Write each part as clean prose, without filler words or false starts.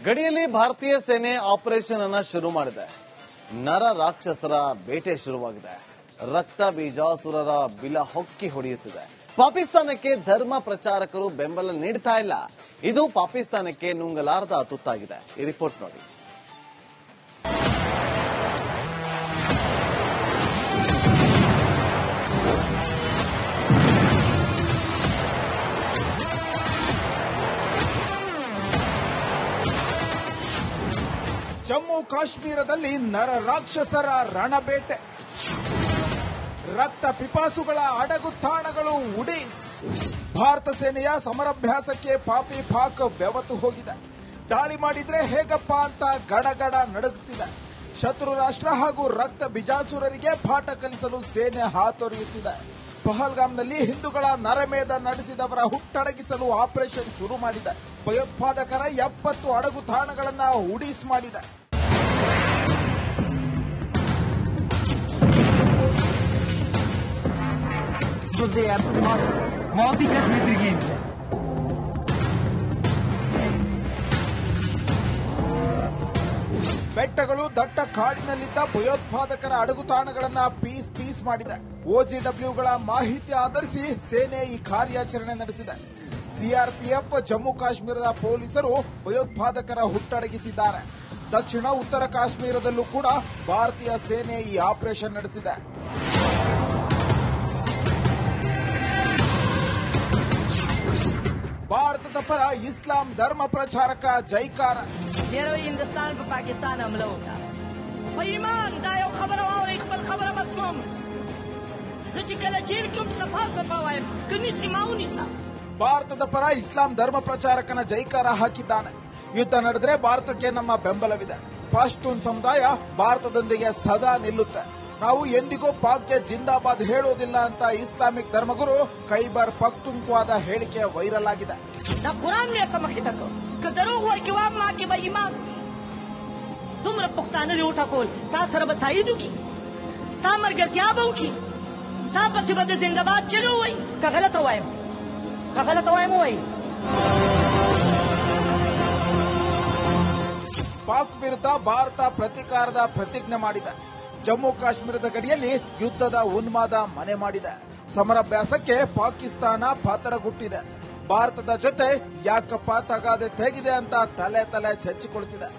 ಗಡಿಯಲ್ಲಿ ಭಾರತೀಯ ಸೇನೆ ಆಪರೇಷನ್ ಅನ್ನು ಶುರು ಮಾಡಿದೆ. ನರ ರಾಕ್ಷಸರ ಬೇಟೆ ಶುರುವಾಗಿದೆ. ರಕ್ತ ಬೀಜಾಸುರರ ಬಿಲ ಹೊಕ್ಕಿ ಹೊಡೆಯುತ್ತಿದೆ. ಪಾಕಿಸ್ತಾನಕ್ಕೆ ಧರ್ಮ ಪ್ರಚಾರಕರು ಬೆಂಬಲ ನೀಡ್ತಾ ಇಲ್ಲ. ಇದು ಪಾಕಿಸ್ತಾನಕ್ಕೆ ನುಂಗಲಾರದ ತುತ್ತಾಗಿದೆ. ಈ ರಿಪೋರ್ಟ್ ನೋಡಿ. ಜಮ್ಮು ಕಾಶ್ಮೀರದಲ್ಲಿ ನರ ರಾಕ್ಷಸರ ರಣಬೇಟೆ, ರಕ್ತ ಪಿಪಾಸುಗಳ ಅಡಗುತಾಣಗಳು ಉಡಿ. ಭಾರತ ಸೇನೆಯ ಸಮರಾಭ್ಯಾಸಕ್ಕೆ ಪಾಕ್ ಬೆವತು ಹೋಗಿದೆ. ದಾಳಿ ಮಾಡಿದ್ರೆ ಹೇಗಪ್ಪ ಅಂತ ಗಡಗಡ ನಡುಗುತ್ತಿದೆ. ಶತ್ರು ರಾಷ್ಟ್ರ ಹಾಗೂ ರಕ್ತ ಬಿಜಾಸುರರಿಗೆ ಪಾಠ ಕಲಿಸಲು ಸೇನೆ ಹಾತೊರೆಯುತ್ತಿದೆ. ಪಹಲ್ಗಾಮ್ನಲ್ಲಿ ಹಿಂದೂಗಳ ನರಮೇಧ ನಡೆಸಿದವರ ಹುಟ್ಟಡಗಿಸಲು ಆಪರೇಷನ್ ಶುರು ಮಾಡಿದೆ. ಭಯೋತ್ಪಾದಕರ 70 ಅಡಗುತಾಣಗಳನ್ನು ಉಡೀಸ್ ಮಾಡಿದೆ. ಬೆಟ್ಟಗಳು ದಟ್ಟ ಕಾಡಿನಲ್ಲಿದ್ದ ಭಯೋತ್ಪಾದಕರ ಅಡಗುತಾಣಗಳನ್ನು ಪೀಸ್ ಮಾಡಿದೆ. OGWಗಳ ಮಾಹಿತಿ ಆಧರಿಸಿ ಸೇನೆ ಈ ಕಾರ್ಯಾಚರಣೆ ನಡೆಸಿದೆ. ಸಿಆರ್ಪಿಎಫ್, ಜಮ್ಮು ಕಾಶ್ಮೀರದ ಪೊಲೀಸರು ಭಯೋತ್ಪಾದಕರ ಹುಟ್ಟಡಗಿಸಿದ್ದಾರೆ. ದಕ್ಷಿಣ ಉತ್ತರ ಕಾಶ್ಮೀರದಲ್ಲೂ ಕೂಡ ಭಾರತೀಯ ಸೇನೆ ಈ ಆಪರೇಷನ್ ನಡೆಸಿದೆ. ಭಾರತದ ಪರ ಇಸ್ಲಾಂ ಧರ್ಮ ಪ್ರಚಾರಕ ಜೈಕಾರ. हिंदुस्तान को पाकिस्तान हमला होगा ईमान दायो खबर और इकबल खबर मसलम सचिकल जेल क्यों सफा सफावाय कनी सीमाउनिसा. ಭಾರತದ ಪರ ಇಸ್ಲಾಂ ಧರ್ಮ ಪ್ರಚಾರಕನ ಜೈಕಾರ ಹಾಕಿದ್ದಾನೆ. ಯುದ್ಧ ನಡೆದ್ರೆ ಭಾರತಕ್ಕೆ ನಮ್ಮ ಬೆಂಬಲವಿದೆ. ಪಶ್ತೂನ್ ಸಮುದಾಯ ಭಾರತದೊಂದಿಗೆ ಸದಾ ನಿಲ್ಲುತ್ತೆ. ನಾವು ಎಂದಿಗೂ ಪಾಕ್ಗೆ ಜಿಂದಾಬಾದ್ ಹೇಳೋದಿಲ್ಲ ಅಂತ ಇಸ್ಲಾಮಿಕ್ ಧರ್ಮಗುರು ಖೈಬರ್ ಪಖ್ತೂನ್ಖ್ವಾದ ಹೇಳಿಕೆ ವೈರಲ್ ಆಗಿದೆ. तुमरा पुख्ताना उठा कोल ता सरब थाई दुखी सामर गर क्या बहुकी ता पसिबद जिंदाबाद चलो वही का गलत हुआ है ಪಾಕ್ ವಿರುದ್ಧ ಭಾರತ ಪ್ರತೀಕಾರದ ಪ್ರತಿಜ್ಞೆ ಮಾಡಿದೆ. ಜಮ್ಮು ಕಾಶ್ಮೀರದ ಗಡಿಯಲ್ಲಿ ಯುದ್ಧದ ಉನ್ಮಾದ ಮನೆ ಮಾಡಿದೆ. ಸಮರಾಭ್ಯಾಸಕ್ಕೆ ಪಾಕಿಸ್ತಾನ ಪಾತರಗುಟ್ಟಿದೆ. ಭಾರತದ ಜೊತೆ ಯಾಕಪ್ಪ ತಗಾದೆ ತೆಗಿದೆ ಅಂತ ತಲೆ ಚೆಚ್ಚಿಕೊಳ್ತಿದೆ.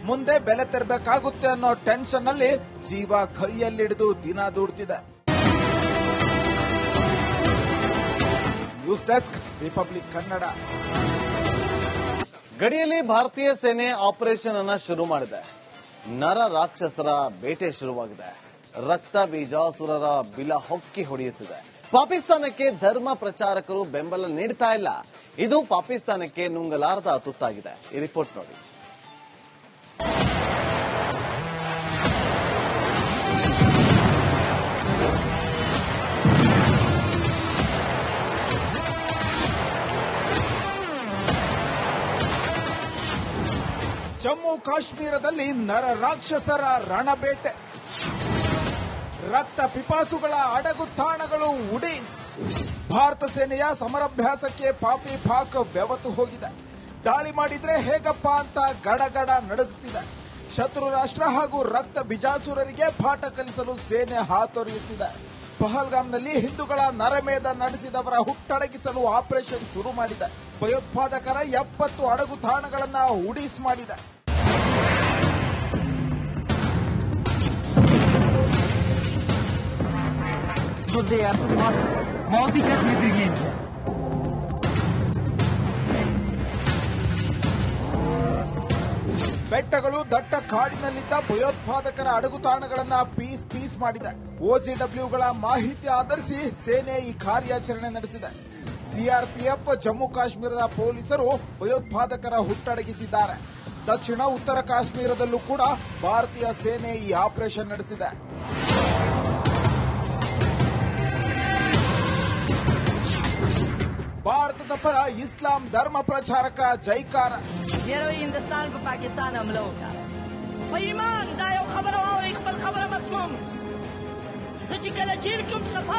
ಮುಂದೆ ಬೆಲೆ ತೆರಬೇಕಾಗುತ್ತೆ ಅನ್ನೋ ಟೆನ್ಷನ್ ನಲ್ಲಿ ಜೀವ ಕೈಯಲ್ಲಿಡಿದು ದಿನ ದೂಡ್ತಿದೆ. News desk, Republic Kannada. ಗಡಿಯಲ್ಲಿ ಭಾರತೀಯ ಸೇನೆ ಆಪರೇಷನ್ ಅನ್ನು ಶುರು ಮಾಡಿದೆ. ನರ ರಾಕ್ಷಸರ ಬೇಟೆ ಶುರುವಾಗಿದೆ. ರಕ್ತ ಬೀಜಾಸುರರ ಬಿಲ ಹೊಕ್ಕಿ ಹೊಡೆಯುತ್ತಿದೆ. ಪಾಕಿಸ್ತಾನಕ್ಕೆ ಧರ್ಮ ಪ್ರಚಾರಕರು ಬೆಂಬಲ ನೀಡ್ತಾ ಇಲ್ಲ. ಇದು ಪಾಕಿಸ್ತಾನಕ್ಕೆ ನುಂಗಲಾರದ ತುತ್ತಾಗಿದೆ. ಈ ರಿಪೋರ್ಟ್ ನೋಡಿ. ಜಮ್ಮು ಕಾಶ್ಮೀರದಲ್ಲಿ ನರ ರಾಕ್ಷಸರ ರಣಬೇಟೆ, ರಕ್ತ ಪಿಪಾಸುಗಳ ಅಡಗುತಾಣಗಳು ಉಡಿ. ಭಾರತ ಸೇನೆಯ ಸಮರಾಭ್ಯಾಸಕ್ಕೆ ಪಾಕ್ ಬೆವತು ಹೋಗಿದೆ. ದಾಳಿ ಮಾಡಿದ್ರೆ ಹೇಗಪ್ಪ ಅಂತ ಗಡಗಡ ನಡುಗುತ್ತಿದೆ. ಶತ್ರು ರಾಷ್ಟ್ರ ಹಾಗೂ ರಕ್ತ ಬಿಜಾಸುರರಿಗೆ ಪಾಠ ಕಲಿಸಲು ಸೇನೆ ಹಾತೊರೆಯುತ್ತಿದೆ. ಪಹಲ್ಗಾಮ್ನಲ್ಲಿ ಹಿಂದೂಗಳ ನರಮೇಧ ನಡೆಸಿದವರ ಹುಟ್ಟಡಗಿಸಲು ಆಪರೇಷನ್ ಶುರು ಮಾಡಿದೆ. ಭಯೋತ್ಪಾದಕರ 70 ಅಡಗುತಾಣಗಳನ್ನು ಉಡೀಸ್ ಮಾಡಿದೆ. ಬೆಟ್ಟಗಳು ದಟ್ಟ ಕಾಡಿನಲ್ಲಿದ್ದ ಭಯೋತ್ಪಾದಕರ ಅಡಗುತಾಣಗಳನ್ನು ಪೀಸ್ ಮಾಡಿದೆ. OGWಗಳ ಮಾಹಿತಿ ಆಧರಿಸಿ ಸೇನೆ ಈ ಕಾರ್ಯಾಚರಣೆ ನಡೆಸಿದೆ. ಸಿಆರ್ಪಿಎಫ್, ಜಮ್ಮು ಕಾಶ್ಮೀರದ ಪೊಲೀಸರು ಭಯೋತ್ಪಾದಕರ ಹುಟ್ಟಡಗಿಸಿದ್ದಾರೆ. ದಕ್ಷಿಣ ಉತ್ತರ ಕಾಶ್ಮೀರದಲ್ಲೂ ಕೂಡ ಭಾರತೀಯ ಸೇನೆ ಈ ಆಪರೇಷನ್ ನಡೆಸಿದೆ. ಭಾರತದ ಪರ ಇಸ್ಲಾಂ ಧರ್ಮ ಪ್ರಚಾರಕ ಜೈಕಾರ. हिंदुस्तान को पाकिस्तान हमला होगा ईमान दायो खबर और इकबल खबर मसलम सचिकल जेल क्यों सफा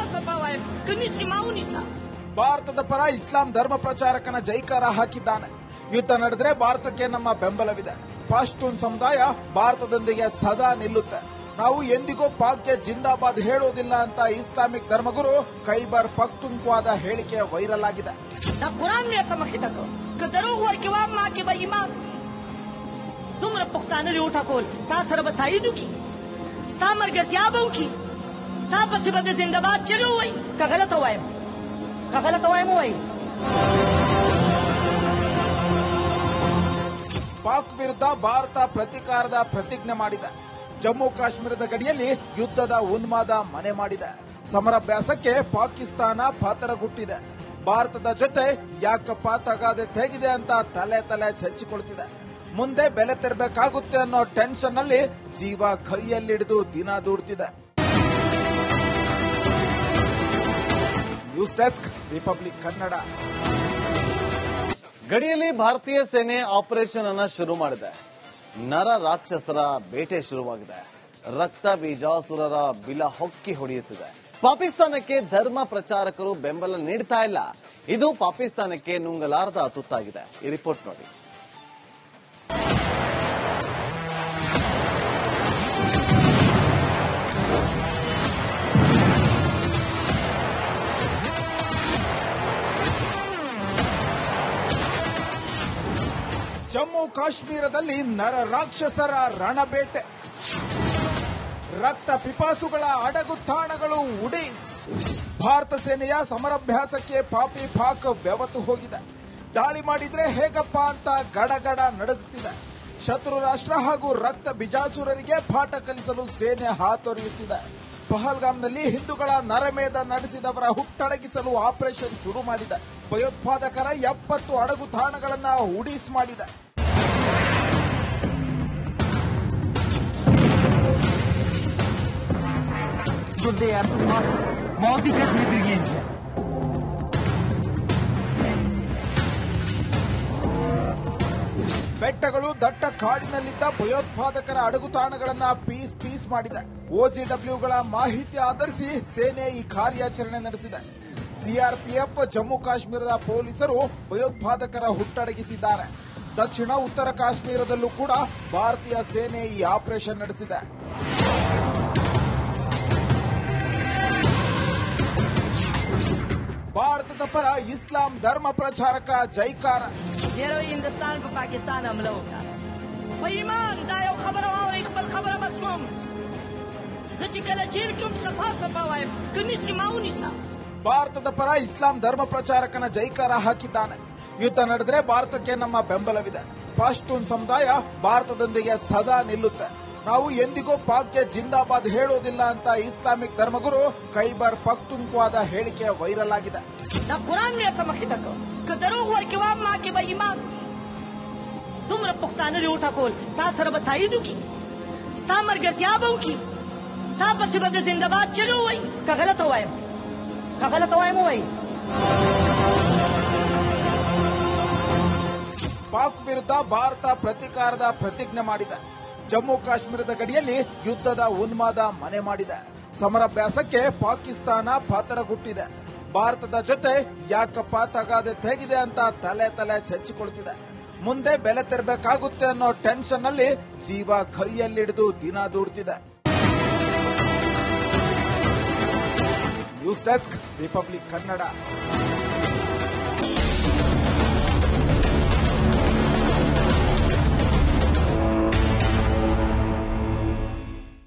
कनी सीमाउनिसा. ಭಾರತದ ಪರ ಇಸ್ಲಾಂ ಧರ್ಮ ಪ್ರಚಾರಕನ ಜೈಕಾರ ಹಾಕಿದ್ದಾನೆ. ಯುದ್ಧ ನಡೆದ್ರೆ ಭಾರತಕ್ಕೆ ನಮ್ಮ ಬೆಂಬಲವಿದೆ. ಪಶ್ತೂನ್ ಸಮುದಾಯ ಭಾರತದೊಂದಿಗೆ ಸದಾ ನಿಲ್ಲುತ್ತೆ. ನಾವು ಎಂದಿಗೂ ಪಾಕ್ಗೆ ಜಿಂದಾಬಾದ್ ಹೇಳೋದಿಲ್ಲ ಅಂತ ಇಸ್ಲಾಮಿಕ್ ಧರ್ಮಗುರು ಖೈಬರ್ ಪಖ್ತೂನ್ಖ್ವಾದ ಹೇಳಿಕೆ ವೈರಲ್ ಆಗಿದೆ. तुमरा पुख्ताना जो उठा कोल ता सरबत आई दुखी ता मर्ग क्या बहुखी ता पसी बदे जिंदाबाद चलो वही का गलत हुआ है वही ಪಾಕ್ ವಿರುದ್ಧ ಭಾರತ ಪ್ರತೀಕಾರದ ಪ್ರತಿಜ್ಞೆ ಮಾಡಿದೆ. ಜಮ್ಮು ಕಾಶ್ಮೀರದ ಗಡಿಯಲ್ಲಿ ಯುದ್ಧದ ಉನ್ಮಾದ ಮನೆ ಮಾಡಿದೆ. ಸಮರಾಭ್ಯಾಸಕ್ಕೆ ಪಾಕಿಸ್ತಾನ ಪಾತರಗುಟ್ಟಿದೆ. ಭಾರತದ ಜೊತೆ ಯಾಕಪ್ಪ ತಗಾದೆ ತೆಗಿದೆ ಅಂತ ತಲೆ ಚಚ್ಚಿಕೊಳ್ತಿದೆ. ಮುಂದೆ ಬೆಲೆ ತೆರಬೇಕಾಗುತ್ತೆ ಅನ್ನೋ ಟೆನ್ಷನ್ ನಲ್ಲಿ ಜೀವ ಕೈಯಲ್ಲಿಡಿದು ದಿನ ದೂಡ್ತಿದೆ. News desk Republic Kannada. ಗಡಿಯಲ್ಲಿ ಭಾರತೀಯ ಸೇನೆ ಆಪರೇಷನ್ ಅನ್ನ ಶುರು ಮಾಡಿದೆ. ನರ ರಾಕ್ಷಸರ ಬೇಟೆ ಶುರುವಾಗಿದೆ. ರಕ್ತ ಬೀಜಾಸುರರ ಬಿಲ ಹೊಕ್ಕಿ ಹೊಡೆಯುತ್ತಿದೆ. ಪಾಕಿಸ್ತಾನಕ್ಕೆ ಧರ್ಮ ಪ್ರಚಾರಕರು ಬೆಂಬಲ ನೀಡ್ತಾ ಇಲ್ಲ. ಇದು ಪಾಕಿಸ್ತಾನಕ್ಕೆ ನುಂಗಲಾರದ ತುತ್ತಾಗಿದೆ. ಈ ರಿಪೋರ್ಟ್ ನೋಡಿ. ಜಮ್ಮು ಕಾಶ್ಮೀರದಲ್ಲಿ ನರ ರಾಕ್ಷಸರ ರಣಬೇಟೆ. ರಕ್ತ ಪಿಪಾಸುಗಳ ಅಡಗುತಾಣಗಳು ಉಡೀಸ್. ಭಾರತ ಸೇನೆಯ ಸಮರಾಭ್ಯಾಸಕ್ಕೆ ಪಾಕ್ ಬೆವತು ಹೋಗಿದೆ. ದಾಳಿ ಮಾಡಿದ್ರೆ ಹೇಗಪ್ಪ ಅಂತ ಗಡಗಡ ನಡುಗುತ್ತಿದೆ. ಶತ್ರು ರಾಷ್ಟ್ರ ಹಾಗೂ ರಕ್ತ ಬಿಜಾಸುರರಿಗೆ ಪಾಠ ಕಲಿಸಲು ಸೇನೆ ಹಾತೊರೆಯುತ್ತಿದೆ. ಪಹಲ್ಗಾಮ್ನಲ್ಲಿ ಹಿಂದೂಗಳ ನರಮೇಧ ನಡೆಸಿದವರ ಹುಟ್ಟಡಗಿಸಲು ಆಪರೇಷನ್ ಶುರು ಮಾಡಿದೆ. ಭಯೋತ್ಪಾದಕರ 70 ಅಡಗುತಾಣಗಳನ್ನು ಉಡೀಸ್ ಮಾಡಿದೆ. ಬೆಟ್ಟಗಳು ದಟ್ಟ ಕಾಡಿನಲ್ಲಿದ್ದ ಭಯೋತ್ಪಾದಕರ ಅಡಗುತಾಣಗಳನ್ನು ಪೀಸ್ ಮಾಡಿದೆ. OGWಗಳ ಮಾಹಿತಿ ಆಧರಿಸಿ ಸೇನೆ ಈ ಕಾರ್ಯಾಚರಣೆ ನಡೆಸಿದೆ. ಸಿಆರ್ಪಿಎಫ್, ಜಮ್ಮು ಕಾಶ್ಮೀರದ ಪೊಲೀಸರು ಭಯೋತ್ಪಾದಕರ ಹುಟ್ಟಡಗಿಸಿದ್ದಾರೆ. ದಕ್ಷಿಣ ಉತ್ತರ ಕಾಶ್ಮೀರದಲ್ಲೂ ಕೂಡ ಭಾರತೀಯ ಸೇನೆ ಈ ಆಪರೇಷನ್ ನಡೆಸಿದೆ. ಭಾರತದ ಪರ ಇಸ್ಲಾಂ ಧರ್ಮ ಪ್ರಚಾರಕ ಜೈಕಾರ. हिंदुस्तान को पाकिस्तान हमला होता ईमान दायो खबर और इकबल खबर मसमूम सचिकल जेल क्यों सफा वाय कनी सीमाउनिसा. ಭಾರತದ ಪರ ಇಸ್ಲಾಂ ಧರ್ಮ ಪ್ರಚಾರಕನ ಜೈಕಾರ ಹಾಕಿದ್ದಾನೆ. ಯುದ್ಧ ನಡೆದ್ರೆ ಭಾರತಕ್ಕೆ ನಮ್ಮ ಬೆಂಬಲವಿದೆ. ಪಶ್ತೂನ್ ಸಮುದಾಯ ಭಾರತದೊಂದಿಗೆ ಸದಾ ನಿಲ್ಲುತ್ತೆ. ನಾವು ಎಂದಿಗೂ ಪಾಕ್ಗೆ ಜಿಂದಾಬಾದ್ ಹೇಳೋದಿಲ್ಲ ಅಂತ ಇಸ್ಲಾಮಿಕ್ ಧರ್ಮಗುರು ಖೈಬರ್ ಪಖ್ತೂನ್ಖ್ವಾದ ಹೇಳಿಕೆ ವೈರಲ್ ಆಗಿದೆ. तुमरा पुख्ताना जो उठा कोल ता सरबत आई दुखी ता मर्ग क्या बहुखी ता पसी बदे जिंदाबाद चलो वही का गलत हुआ है वही. ಪಾಕ್ ವಿರುದ್ಧ ಭಾರತ ಪ್ರತೀಕಾರದ ಪ್ರತಿಜ್ಞೆ ಮಾಡಿದೆ. ಜಮ್ಮು ಕಾಶ್ಮೀರದ ಗಡಿಯಲ್ಲಿ ಯುದ್ಧದ ಉನ್ಮಾದ ಮನೆ ಮಾಡಿದೆ. ಸಮರಾಭ್ಯಾಸಕ್ಕೆ ಪಾಕಿಸ್ತಾನ ಪಾತರಗುಟ್ಟಿದೆ. ಭಾರತದ ಜೊತೆ ಯಾಕಪ್ಪ ತಗಾದೆ ತೆಗಿದೆ ಅಂತ ತಲೆ ಚಚ್ಚಿಕೊಳ್ತಿದೆ. ಮುಂದೆ ಬೆಲೆ ತೆರಬೇಕಾಗುತ್ತೆ ಅನ್ನೋ ಟೆನ್ಷನ್ ನಲ್ಲಿ ಜೀವ ಕೈಯಲ್ಲಿಡಿದು ದಿನ ದೂಡ್ತಿದೆ. News desk Republic Kannada.